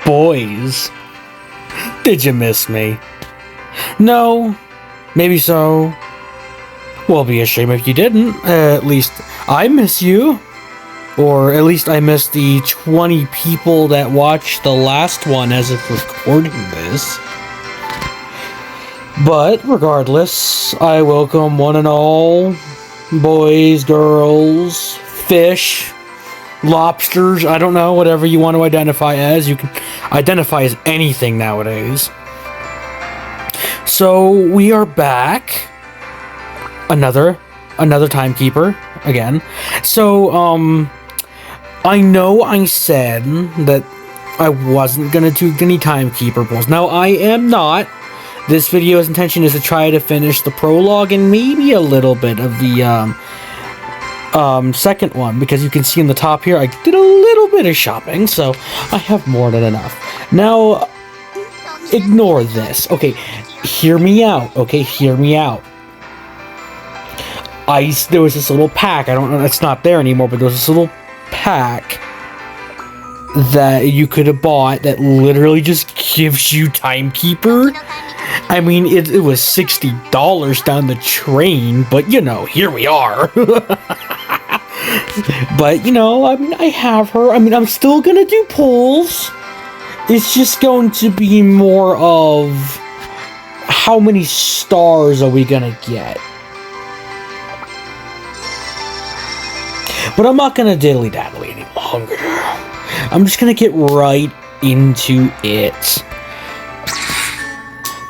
Boys, did you miss me? No, maybe so. Well, it'd be a shame if you didn't. At least I miss you. Or at least I miss the 20 people that watched the last one as of recording this. But regardless, I welcome one and all, boys, girls, fish, lobsters, I don't know, whatever you want to identify as. You can identify as anything nowadays. So we are back. Another timekeeper again. So I know I said that I wasn't gonna do any timekeeper polls. Now I am not. This video's intention is to try to finish the prologue and maybe a little bit of the second one, because you can see in the top here I did a little bit of shopping, so I have more than enough. Now ignore this. Okay, hear me out. Okay, hear me out. There was this little pack, I don't know, it's not there anymore, but there was this little pack that you could have bought that literally just gives you timekeeper. I mean, it was $60 down the train, but you know, here we are. But you know, I mean, I have her. I mean, I'm still gonna do polls. It's just going to be more of how many stars are we gonna get. But I'm not gonna diddly-daddly any longer. I'm just gonna get right into it.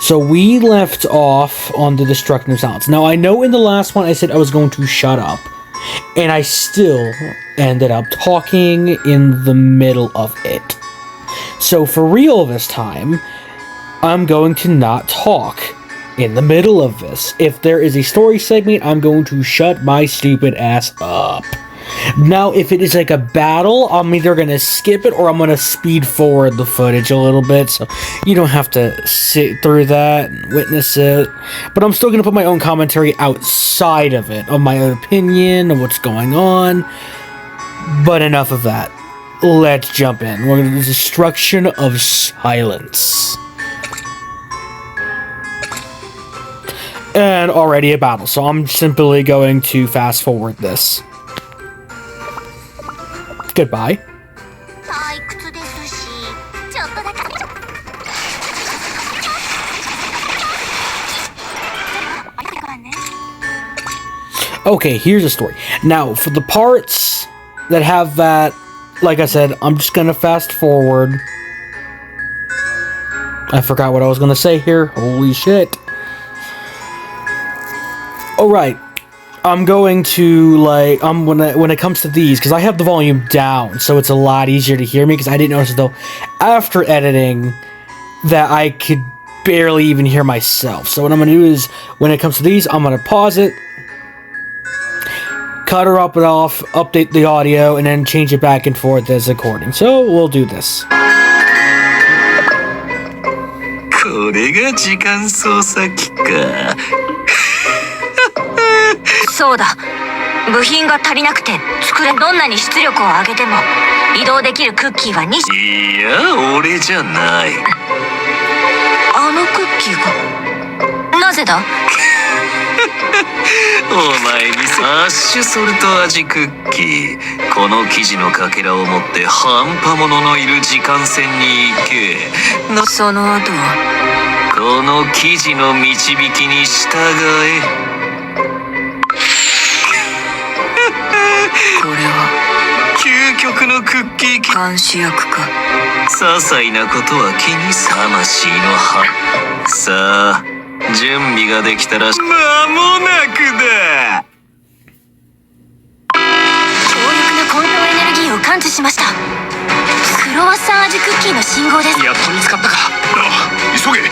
So we left off on the destructive silence. Now I know in the last one I said I was going to shut up, and I still ended up talking in the middle of it. So for real this time, I'm going to not talk in the middle of this. If there is a story segment, I'm going to shut my stupid ass up. Now, if it is like a battle, I'm either going to skip it or I'm going to speed forward the footage a little bit, so you don't have to sit through that and witness it. But I'm still going to put my own commentary outside of it, of my own opinion, of what's going on. But enough of that. Let's jump in. We're going to do Destruction of Silence. And already a battle, so I'm simply going to fast forward this. Goodbye. Okay, here's a story. Now, for the parts that have that, like I said, I'm just gonna fast forward. I forgot what I was gonna say here. Holy shit. Alright. I'm going to, like, when it comes to these, because I have the volume down, so it's a lot easier to hear me, because I didn't notice, though, after editing, that I could barely even hear myself. So what I'm going to do is, when it comes to these, I'm going to pause it, cut her up and off, update the audio, and then change it back and forth as according. So we'll do this. これが時間操作機か。そうだ。部品が足りなくてどんなに出力を上げても移動できるクッキーは2種。いや、俺じゃない。あのクッキーがなぜだ？お前にアッシュソルト味クッキー。この生地のかけらを持って半端者のいる時間線に行け。その後はこの生地の導きに従え。これは究極のクッキー監視役か。些細なことは気に魂の葉。さあ、準備ができたら間もなくだ。強力なコントロールエネルギーを感知しました。クロワッサン味クッキーの信号です。やっと見つかったか。急げ、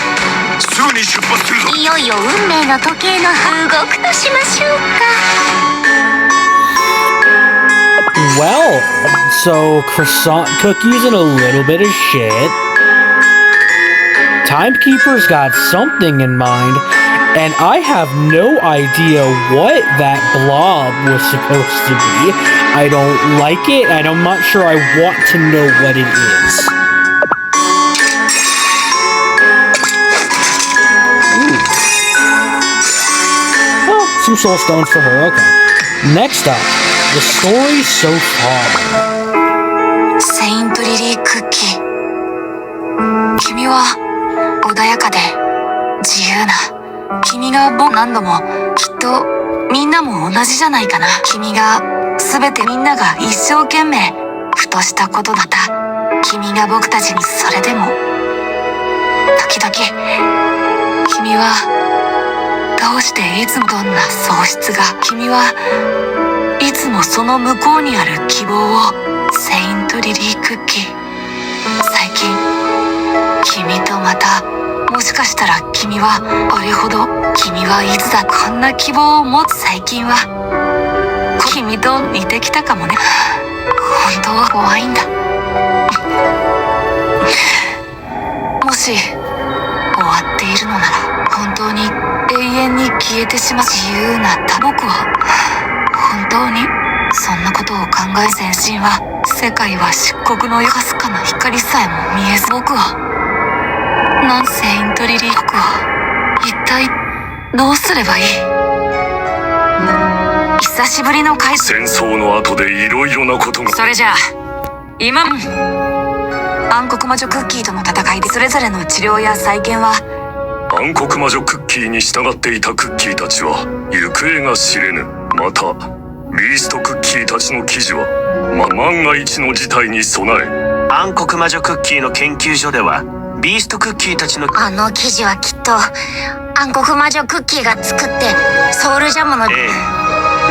すぐに出発するぞ。いよいよ運命の時計の動くとしましょうか。Well, so croissant cookies and a little bit of shit. Timekeeper's got something in mind, And I have no idea what that blob was supposed to be. I don't like it, and I'm not sure I want to know what it is. Oh, some soul stones for her, okay. Next up, the story so far. セイントリリークッキー。君は穏やかで自由な。君が何度もきっとみんなも同じじゃないかな。君が全てみんなが一生懸命ふとしたことだった。君が僕たちにそれでも時々君はどうしていつもどんな喪失が君はいつもその向こうにある希望をセイントリリークッキー。最近君とまたもしかしたら君はあれほど君はいつだこんな希望を持つ最近は君と似てきたかもね。本当は怖いんだ。もし終わっているのなら本当に永遠に消えてしまう自由な僕は本当にそんなことを考え全身は世界は漆黒のかすかな光さえも見えず僕はなんセイントリリー僕は一体どうすればいい。久しぶりの会戦争の後でいろいろなことがそれじゃあ今暗黒魔女クッキーとの戦いでそれぞれの治療や再建は暗黒魔女クッキーに従っていたクッキーたちは行方が知れぬ。またビーストクッキーたちの記事は、万が一の事態に備え暗黒魔女クッキーの研究所ではビーストクッキーたちのあの記事はきっと暗黒魔女クッキーが作ってソウルジャムの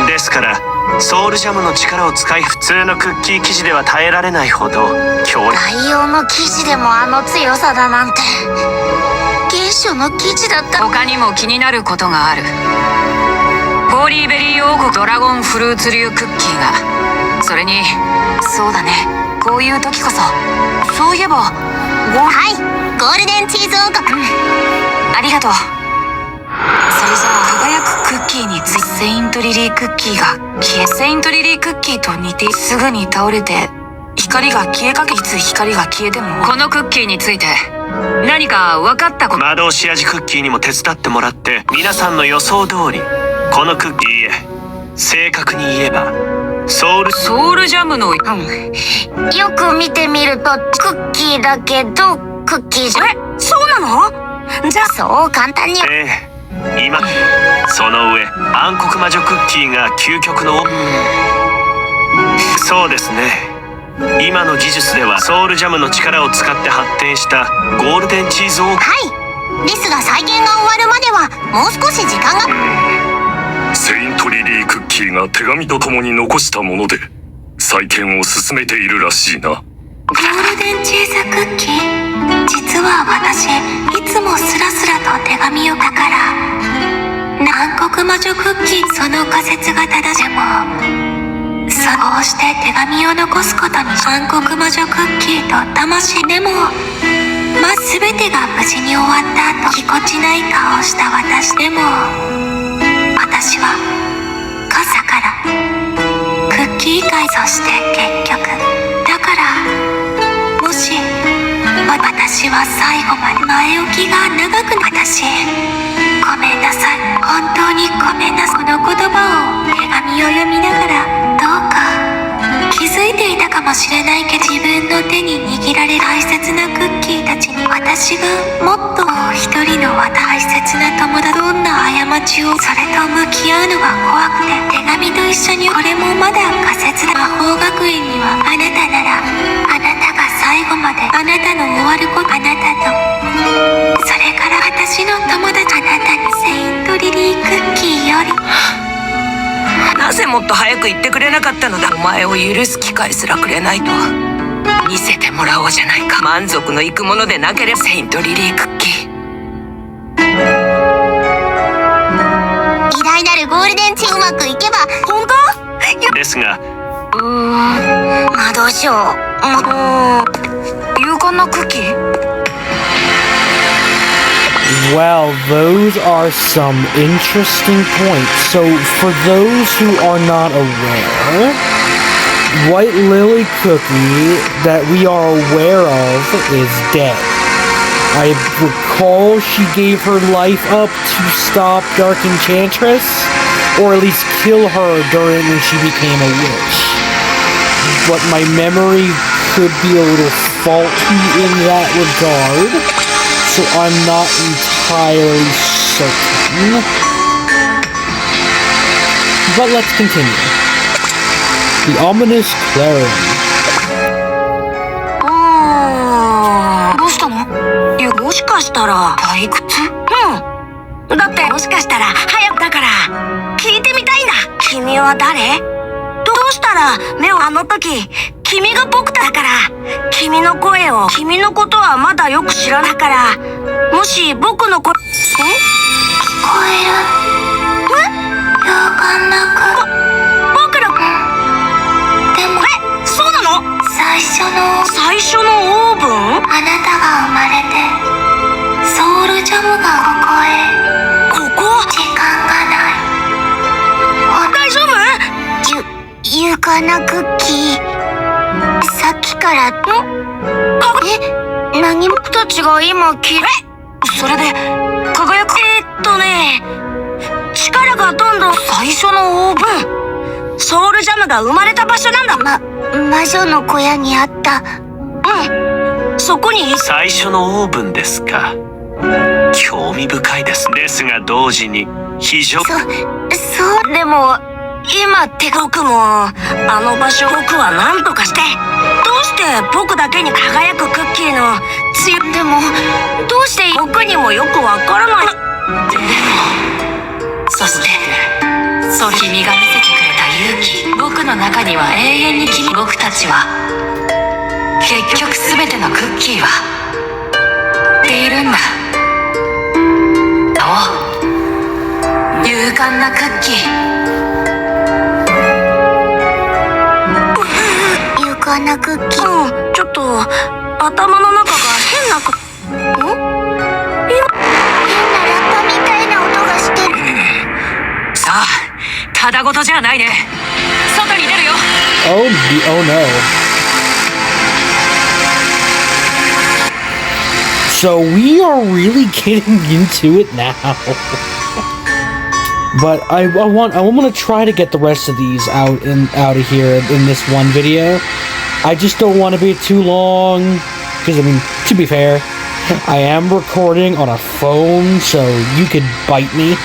ですからソウルジャムの力を使い普通のクッキー生地では耐えられないほど強烈。内容の記事でもあの強さだなんて原初の記事だった。他にも気になることがある。ホーリーベリー王国ドラゴンフルーツ流クッキーがそれにそうだねこういう時こそそういえばはいゴールデンチーズ王国、ありがとう。それじゃあ輝くクッキーについてセイントリリークッキーが消えセイントリリークッキーと似てすぐに倒れて光が消えかけいつ光が消えてもこのクッキーについて何か分かったこと。魔導士味クッキーにも手伝ってもらって皆さんの予想通りこのクッキー正確に言えばソウルジャムの、よく見てみるとクッキーだけどクッキーじゃそうなの。じゃあそう簡単に今その上暗黒魔女クッキーが究極のそうですね今の技術ではソウルジャムの力を使って発展したゴールデンチーズ王国はいですが再建が終わるまではもう少し時間がセイントリリークッキーが手紙とともに残したもので再建を進めているらしいな。ゴールデンチーズクッキー実は私いつもスラスラと手紙を書から暗黒魔女クッキーその仮説が正しいもそうして手紙を残すことに暗黒魔女クッキーと魂でも全てが無事に終わった後ぎこちない顔をした私でも私は傘からクッキー界そして結局だからもし私は最後まで前置きが長く私ごめんなさい本当にごめんなさいこの言葉を手紙を読みながらどうか気づいていたかもしれないけど自分の手に握られる大切なクッキーたちに私がもっと一人の大切な友達どんな過ちをそれと向き合うのが怖くて手紙と一緒にこれもまだ仮説だ魔法学園にはあなたならあなたが最後まであなたの終わることあなたとそれから私の友達あなたにセイントリリークッキーよりなぜもっと早く言ってくれなかったのだ。お前を許す機会すらくれないと見せてもらおうじゃないか。満足のいくものでなければセイントリリークッキー偉大なるゴールデンチームうまくいけば本当ですがどうしよう勇敢なクッキー Well, those are some interesting points. So, for those who are not aware, White Lily Cookie that we are aware of is dead. I recall she gave her life up to stop Dark Enchantress, or at least kill her during when she became a witch. But my memory could be a little faulty in that regard, so I'm not entirely certain. But let's continue. The ominous clarion. どうしたの？いや、もしかしたら退屈？うん。だってもしかしたら早くだから聞いてみたいんだ。君は誰？どうしたら目をあの時君が僕だから君の声を君のことはまだよく知らないからもし僕の声聞こえる？勇敢なく僕らでもそうなの？最初のオーブン？あなたが生まれてソウルジャムがここ時間がない大丈夫？勇敢なクッキーさっきから何僕たちが今それで輝く力がどんどん最初のオーブンソウルジャムが生まれた場所なんだ魔女の小屋にあったそこに最初のオーブンですか。興味深いです。ですが同時に非常そうでも今って僕もあの場所僕は何とかしてどうして僕だけに輝くクッキーのでもどうして僕にもよくわからないそして君が見せてくれた勇気僕の中には永遠に僕たちは結局全てのクッキーはっているんだ勇敢なクッキー勇敢なクッキーちょっと頭の中が変な変なラッパみたいな音がしてるさあただごとじゃないね外に出るよOh no. So we are really getting into it now. But I want to try to get the rest of these out of here in this one video. I just don't want to be too long because I mean, to be fair, I am recording on a phone, so you could bite me.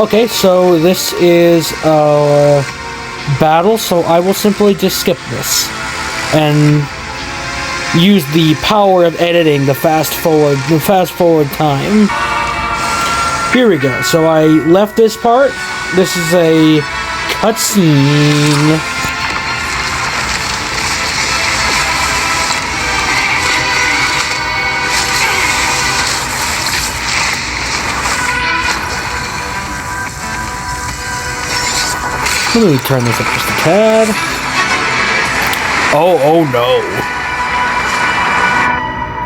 Okay, so this is a battle, so I will simply just skip this and use the power of editing to fast forward time. Here we go. So I left this part. This is a cutscene. Let me turn this up just a tad. Oh no.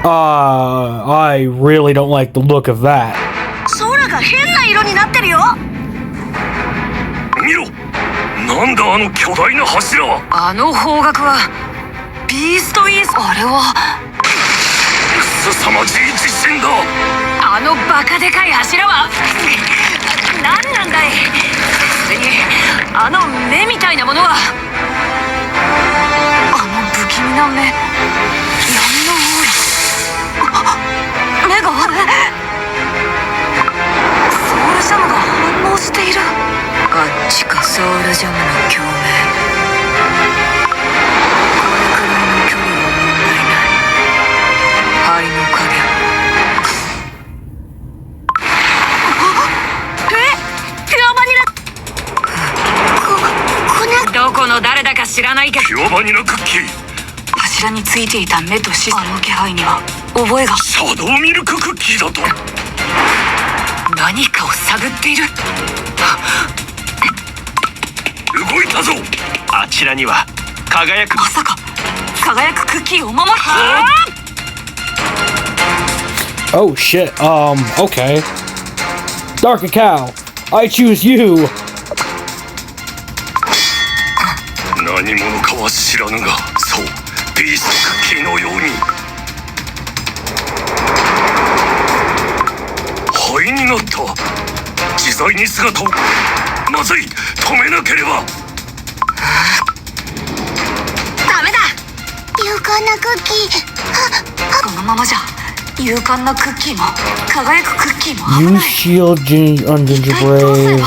I really don't like the look of that. 空が変な色になってるよ見ろなんだあの巨大な柱はあの方角はビーストイースあれはすさまじい地震だあのバカでかい柱は何なんだいそれにあの目みたいなものはあの不気味な目闇のオーラ目がソウルジャムが反応しているあっちかソウルジャムの共鳴これくらいの距離は問題ない灰の影ピュアバニラどこの誰だか知らないけどピュアバニラクッキー柱についていた目と視線の気配には覚えがシャドウミルククッキーだと何かを探っている動いたぞあちらには輝くまさか輝くクッキーを守る Oh shit, okay. Dark Cacao, I choose you! 何者かは知らぬが、そう、ビーストクッキーのように灰になった。自在に姿を。まずい、止めなければ。ダメだ。勇敢なクッキー。このままじゃ勇敢なクッキーも輝くクッキーも危 You ない。 shield on Ginger Brave.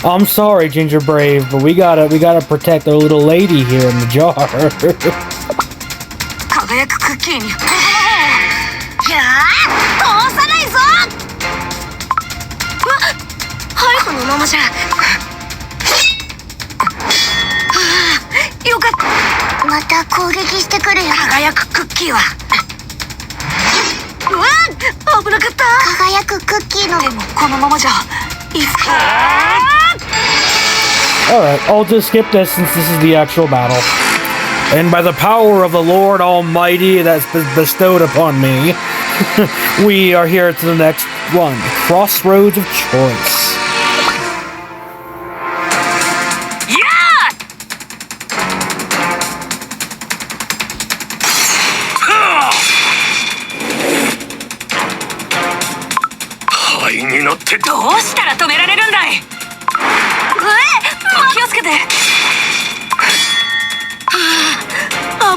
I'm sorry, Ginger Brave, but we gotta protect our little lady here in the jar. 輝くクッキーにいやー通さないぞ。はい、このままじゃよかった。また攻撃してくるよ。輝くクッキーはうわっ危なかった。輝くクッキーのでもこのままじゃいつか。 Alright, I'll just skip this since this is the actual battle. And by the power of the Lord Almighty that's bestowed upon me, we are here to the next one, Crossroads of Choice. Yeah! 灰になってどうしたら止められるんだい。気をつけて。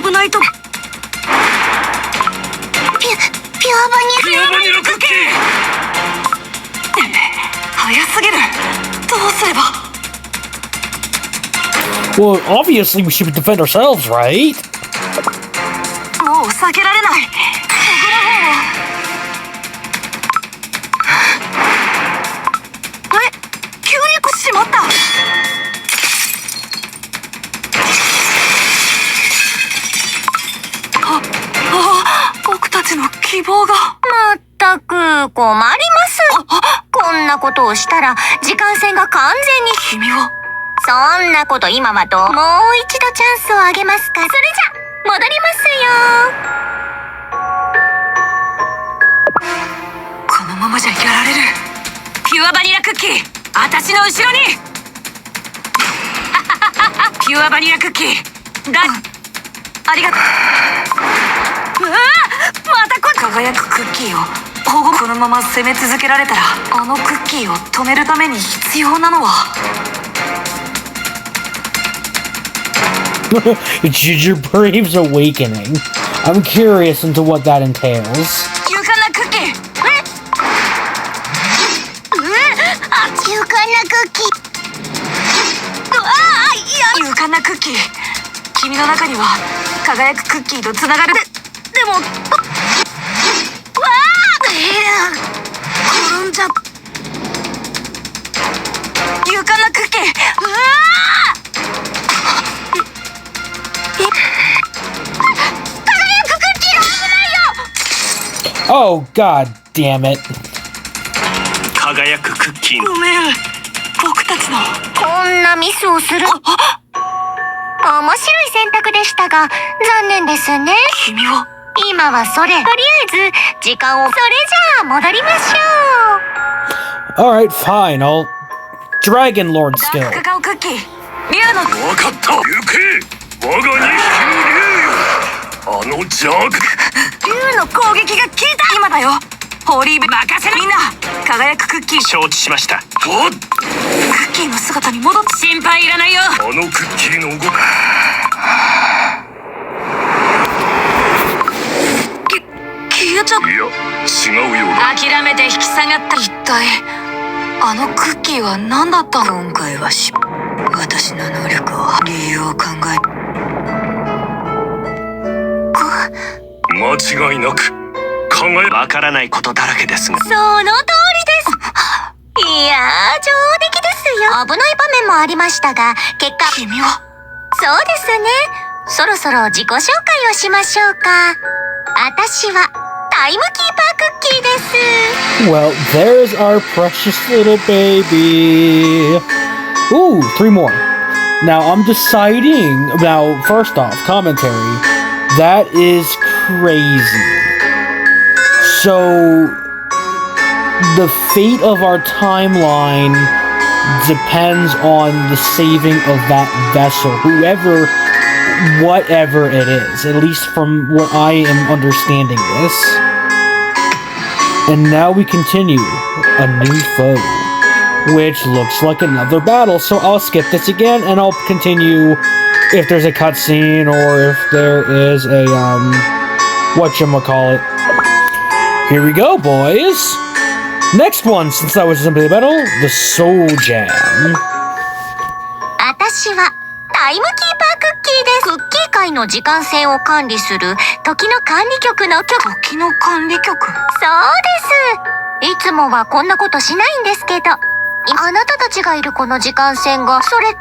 危ないと。ピュアバニラクッキー。早すぎる。どうすれば。 Well, obviously we should defend ourselves, right? もう避けられない。急にしまった。僕たちの希望が。まったく困ります。こんなことをしたら時間線が完全に。君はそんなこと今はどう。もう一度チャンスをあげますか。それじゃ戻りますよ。このままじゃやられる。ピュアバニラクッキー、私の後ろに。ピュアバニラクッキーだ。ありがとう。うわまた輝くクッキーを保護。このまま攻め続けられたらあのクッキーを止めるために必要なのは。Ginger Brave's awakening. I'm curious into what that entails. 勇敢なクッキー。勇敢なクッキー。勇敢なクッキー。君の中には輝くクッキーとつながる。でも。わあ。転んじゃ。勇敢なクッキー。うわあ。Oh, god damn it. 輝くクッキー。ごめん。僕たちの。こんなミスをする。面白い選択でしたが、残念ですね。君は今はそれ。とりあえず、時間を。それじゃあ、戻りましょう。Alright, fine. I'll Dragon Lord ダー skill. クカカオクッキー。竜の。分かった。行け我が2匹の竜よ。あの邪悪。竜の攻撃が効いた。今だよ。ホーリーベ任せる。みんな輝くクッキー。承知しました。おっ、クッキーの姿に戻って。心配いらないよ。あのクッキーの動き。消えちゃった。いや、違うようだ。諦めて引き下がった。一体あのクッキーは何だったの。今回は私の能力を理由を考え。間違いなく考え。わからないことだらけですが。その通りです。いやー、上出来ですよ。危ない場面もありましたが、結果。君は。そうですね。そろそろ自己紹介をしましょうか。私はタイムキーパークッキーです。 Well, there's our precious little baby. Ooh, 3 more. Now I'm deciding. Now, first off, commentary. That is crazy. So the fate of our timeline depends on the saving of that vessel, whatever it is, at least from what I am understanding this. And now we continue, a new foe, which looks like another battle, so I'll skip this again, and I'll continue if there's a cutscene, or if there is a, whatchamacallit. Here we go, boys! Next one, since that was simply a battle, the Soul Jam. 私はタイムキーパークッキーです。クッキー界の時間線を管理する時の管理局の時の管理局？そうです。いつもはこんなことしないんですけど、あなたたちがいるこの時間線が、それって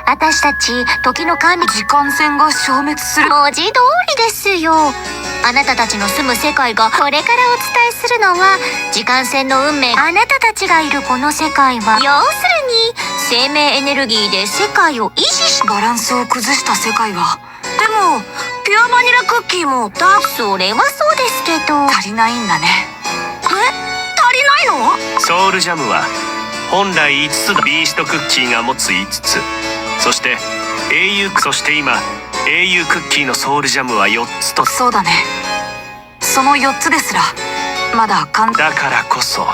私たち時の管理時間線が消滅する文字通りですよ。あなたたちの住む世界がこれからお伝えするのは時間線の運命。あなたたちがいるこの世界は要するに生命エネルギーで世界を維持し、バランスを崩した世界は。でもピュアバニラクッキーもそれはそうですけど足りないんだね。足りないの？ソウルジャムは本来5つのビーストクッキーが持つ5つ、そしてそして今英雄クッキーのソウルジャムは4つと。そうだね。その4つですらまだだからこそ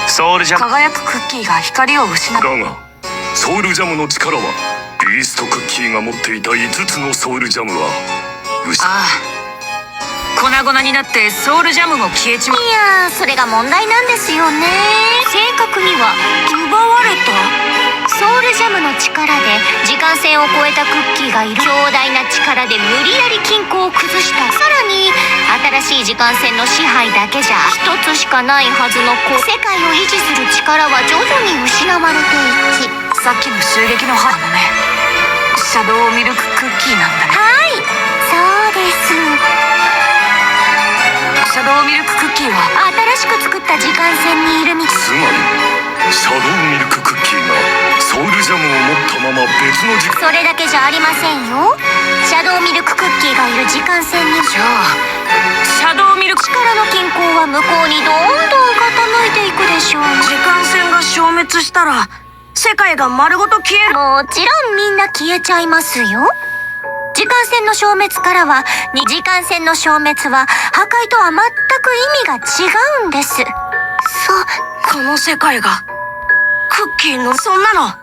ソウルジャム輝くクッキーが光を失う。だがソウルジャムの力はビーストクッキーが持っていた5つのソウルジャムは粉々になってソウルジャムも消えちまう。いやー、それが問題なんですよね。正確には奪われた。ソウルジャムの力で時間線を超えたクッキーがいる。強大な力で無理やり均衡を崩した。さらに新しい時間線の支配だけじゃ一つしかないはずの世界を維持する力は徐々に失われていき、さっきの襲撃の歯のね、シャドウミルククッキーなんだね。はい、そうです。シャドウミルククッキーは新しく作った時間線にいるみたい。つまりシャドウミルククッキーがソウルジャムを持ったまま別の時間。それだけじゃありませんよ。シャドウミルククッキーがいる時間線に、じゃあシャドウミルク力の均衡は向こうにどんどん傾いていくでしょう。時間線が消滅したら世界が丸ごと消える。もちろんみんな消えちゃいますよ。時間線の消滅からは時間線の消滅は破壊とは全く意味が違うんです。この世界がクッキーの、そんなの放っ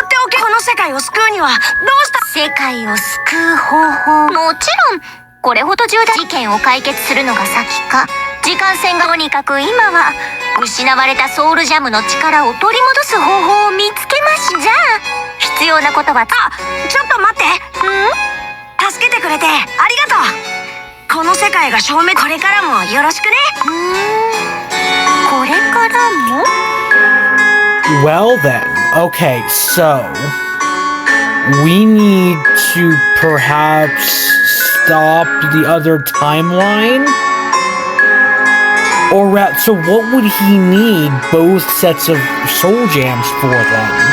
ておけ。この世界を救うにはどうした？世界を救う方法、もちろんこれほど重大事件を解決するのが先か。時間線がとにかく今は失われたソウルジャムの力を取り戻す方法を見つけまし。じゃあ必要なことはちょっと待って。助けてくれてありがとう。この世界が消滅、これからもよろしくね。これからも？ Well then, okay, so we need to perhaps stop the other timeline? So what would he need both sets of soul jams for then?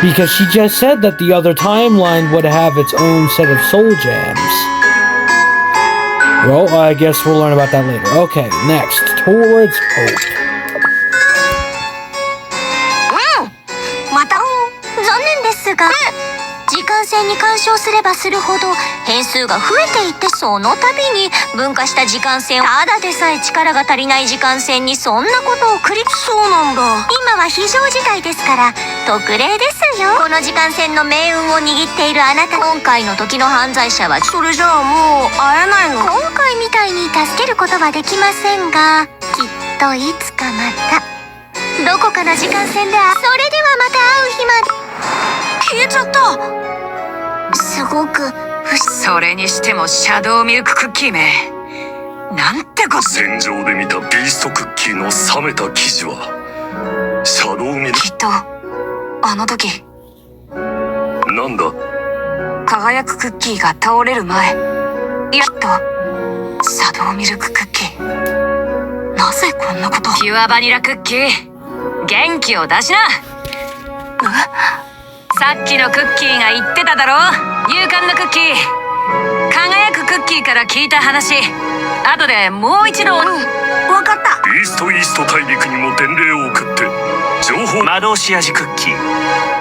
Because she just said that the other timeline would have its own set of soul jams. Well, I guess we'll learn about that later. Okay, next, Towards Hope. また残念ですが、時間線に干渉すればするほど変数が増えていって、その度に分化した時間線、ただでさえ力が足りない時間線にそんなことをそうなんだ。今は非常事態ですから特例ですよ。この時間線の命運を握っているあなた、今回の時の犯罪者はそれじゃあもう会えないの？今回みたいに助けることはできませんが、きっといつかまたどこかの時間線で、それではまた会う日まで。消えちゃった。すごくそれにしてもシャドウミルククッキーめ、なんてこと。戦場で見たビーストクッキーの冷めた生地はシャドウミルク。きっとあの時なんだ？輝くクッキーが倒れる前、きっとシャドウミルククッキー、なぜこんなこと。ピュアバニラクッキー、元気を出しな。さっきのクッキーが言ってただろ、勇敢なクッキー。輝くクッキーから聞いた話、後でもう一度。わかった。イースト大陸にも伝令を送って情報。魔導士味クッキー。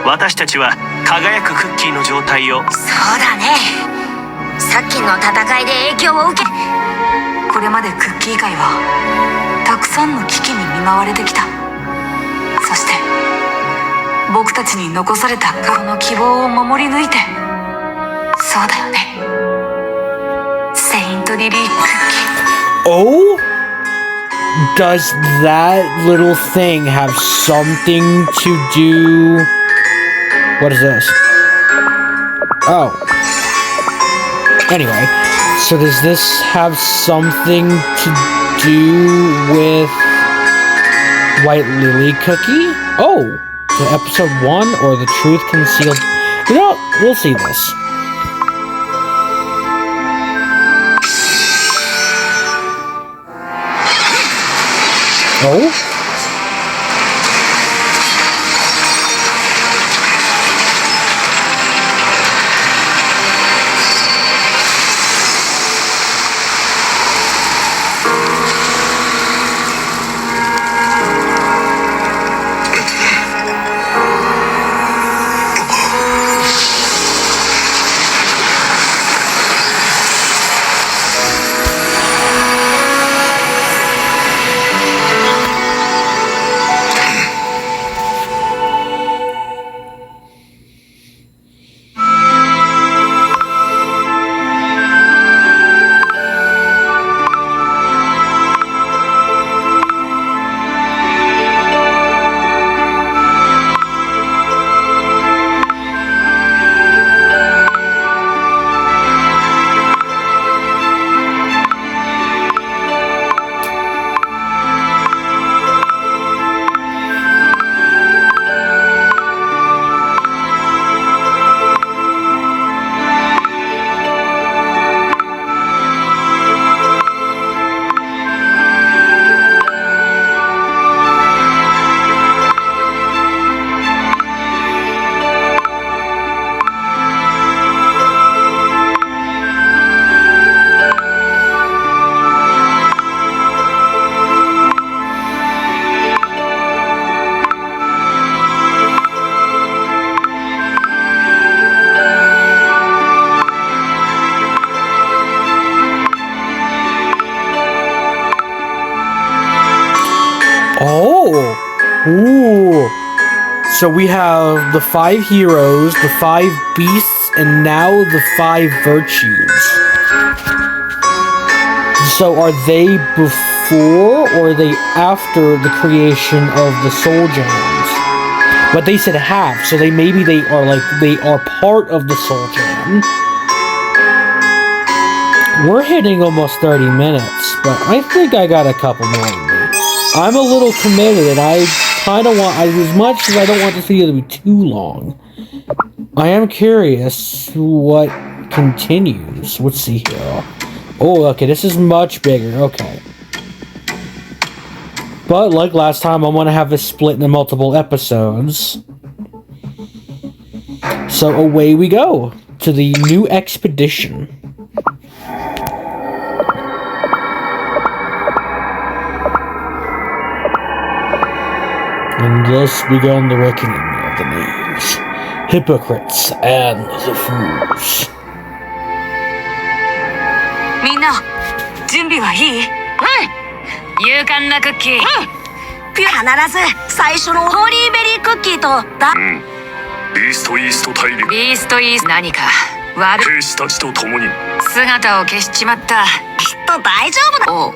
私たちは輝くクッキーの状態を。そうだね。さっきの戦いで影響を受け、これまでクッキー界はたくさんの危機に見舞われてきた。そして僕たちに残された過去の希望を守り抜いて。そうだよね。セイントリリークッキー。 Oh? Does that little thing have something to do? What is this? Oh. Anyway, so does this have something to do with White Lily Cookie? Oh, the episode 1 or the truth concealed? You know, we'll see this. Oh? Oh! Ooh! So we have the 5 heroes, the 5 beasts, and now the 5 virtues. So are they before or are they after the creation of the soul gems? But they said half, so they are part of the soul gem. We're hitting almost 30 minutes, but I think I got a couple more in me. I'm a little committed, and I kind of want, as much as I don't want this video to be too long, I am curious what continues. Let's see here. Oh, okay, this is much bigger. Okay. But like last time, I want to have this split into multiple episodes. So away we go to the new expedition. And thus began the reckoning of the knaves, hypocrites, and the fools. みんな準備はいい？勇敢なクッキー。必ず最初のホーリーベリークッキーとだ。ビーストイースト大陸ビーストイース何か悪い兵士たちと共に姿を消しちまった。きっと大丈夫だ。おう。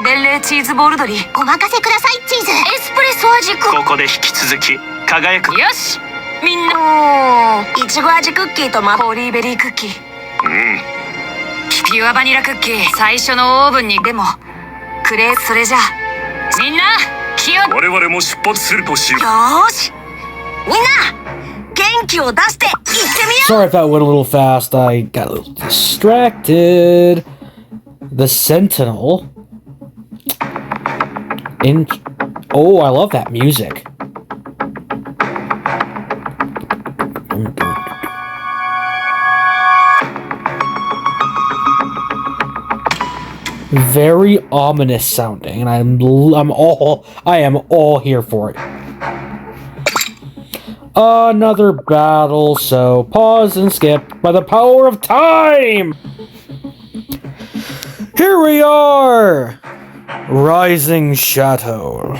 伝令チーズボールドリー。お任せください、チーズ。エスプレッソ味クッキー。ここで引き続き輝く。よしみんな。いちご味クッキーとホーリーベリークッキー。ピュアバニラクッキー。最初のオーブンにでもくれ。それじゃみんな気を。我々も出発するとしよう。よーしみんな元気を出して行ってみよう。 Sorry if that went a little fast. I got a little distracted. The Sentinel. Oh, I love that music. Very ominous sounding, and I am all here for it. Another battle, so pause and skip by the power of time! Here we are! Rising Shadow.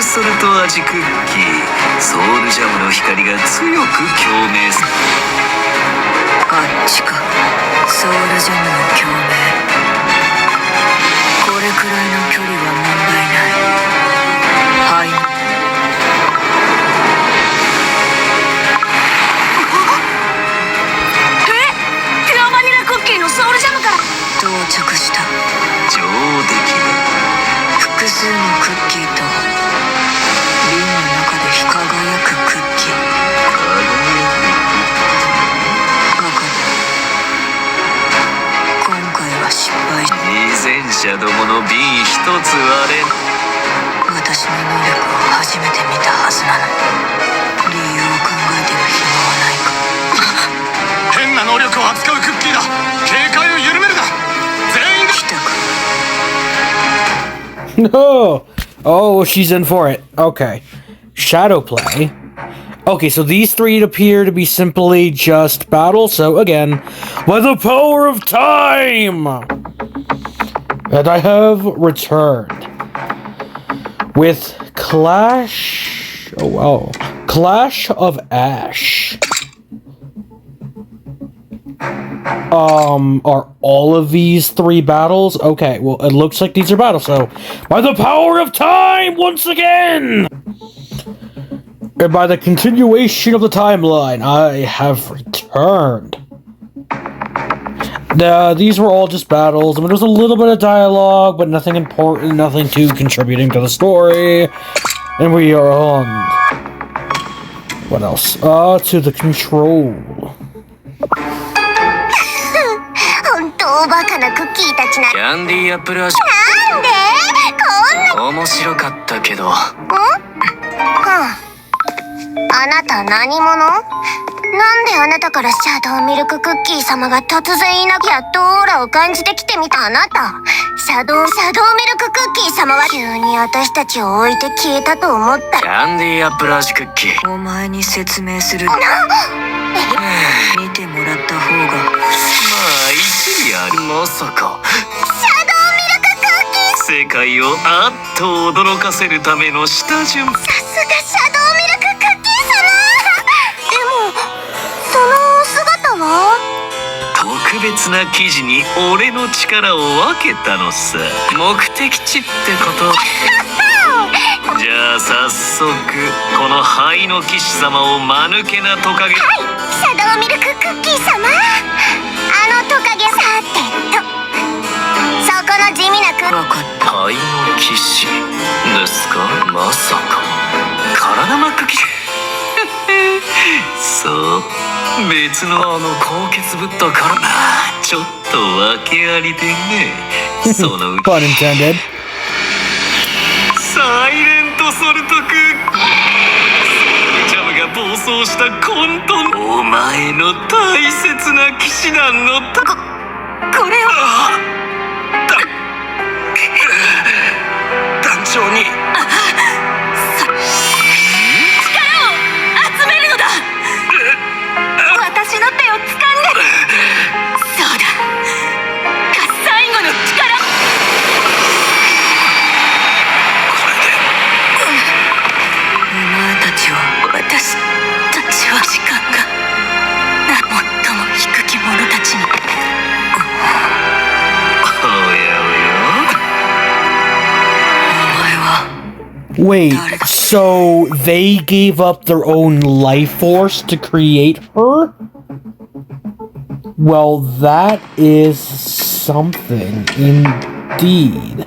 ソルト味クッキー、ソウルジャムの光が強く共鳴する。あっちか、ソウルジャムの共鳴。これくらいの距離は問題ない。はい。ピュアバニラクッキーのソウルジャムから到着した。上出来だ。複数のクッキーと瓶の中で輝くクッキー。バカだ。今回は失敗。偽善者どもの瓶一つ割れ。私の能力を初めて見たはずなの。理由を考えてる暇はないか。変な能力を扱うクッキーだ。警戒を緩めるな。全員が来たか。No! Oh, she's in for it. Okay. Shadow play. Okay, so these three appear to be simply just battle, so again, by the power of time! And I have returned with Clash... Oh, wow. Clash of Ash. Are all of these three battles? Okay, well, it looks like these are battles, so by the power of time once again! And by the continuation of the timeline, I have returned. These were all just battles. I mean, there was a little bit of dialogue, but nothing important, nothing too contributing to the story. And we are on... What else? To the control. 本当バカなクッキーたちな。キャンディーアップル味。なんでこんな。面白かったけど。はあ、あなた何者？なんであなたからシャドウミルククッキー様が突然いなきゃやっとオーラを感じてきてみたあなた。シャドウミルククッキー様は急に私たちを置いて消えたと思った。キャンディーアップル味クッキー。お前に説明する。見てもらった方が。まあ一理ある。まさかシャドウミルククッキー。世界をあっと驚かせるための下準備。さすがシャドウミルククッキー様。でもその姿は特別な生地に俺の力を分けたのさ。目的地ってことじゃあ早速この灰の騎士様を間抜けなトカゲ。はい、シャドウミルククッキー様。あのトカゲさてとそこの地味なクッわかった。灰の騎士ですか。まさか体巻く騎士そう別の高潔ぶったからちょっと訳ありでねそのうち Pun intended. サイレントソルトクッキージャムが暴走した混沌お前の大切な騎士団のこれは団長に私の手を掴んで。そうだ。最後の力。これでお前たちは。私たちは時間が最も低き者たちに。Wait, so they gave up their own life force to create her? Well, that is something indeed.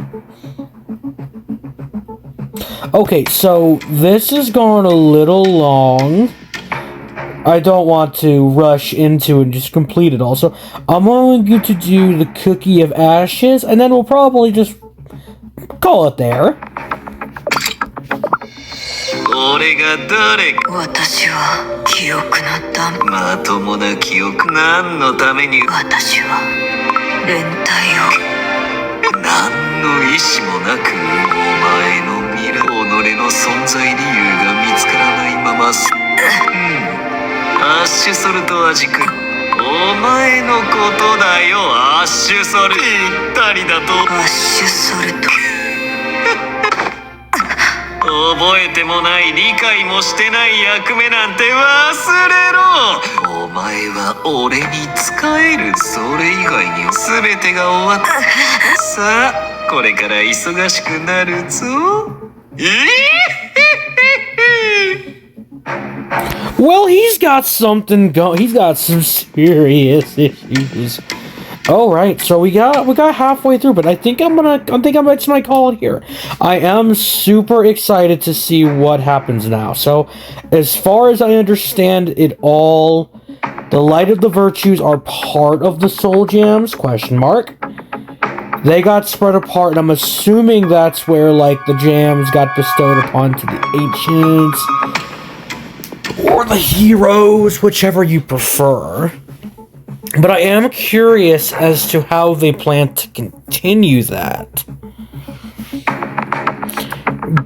Okay, so this is going a little long. I don't want to rush into and just complete it all, so I'm going to do the Cookie of Ashes, and then we'll probably just call it there. 俺が誰か私は記憶のためまともな記憶何のために私は連帯何の意志もなくお前の未来己の存在理由が見つからないままアッシュソルト味くお前のことだよアッシュソルぴったりだとをアッシュソルト覚えてもない理解もしてない役目なんて忘れろお前は俺に仕えるそれ以外に全てが終わったさあこれから忙しくなるぞWell, he's got something going. He's got some serious issues. All right, so we got halfway through, but I think I'm gonna call it here. I am super excited to see what happens now. So, as far as I understand it all, the Light of the Virtues are part of the Soul Gems? Question mark. They got spread apart, and I'm assuming that's where like the gems got bestowed upon to the ancients or the heroes, whichever you prefer. But I am curious as to how they plan to continue that.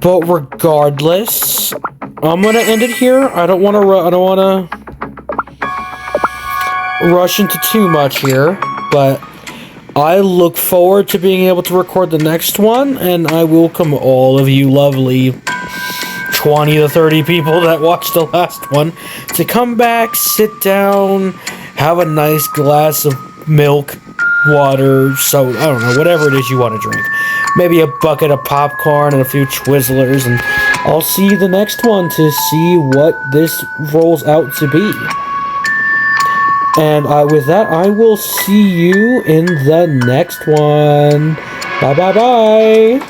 But regardless, I'm gonna end it here. I don't want to rush into too much here, but I look forward to being able to record the next one, and I welcome all of you lovely 20 to 30 people that watched the last one to come back, sit down, have a nice glass of milk, water, soda, I don't know, whatever it is you want to drink. Maybe a bucket of popcorn and a few Twizzlers, and I'll see you the next one to see what this rolls out to be. And with that, I will see you in the next one. Bye bye bye!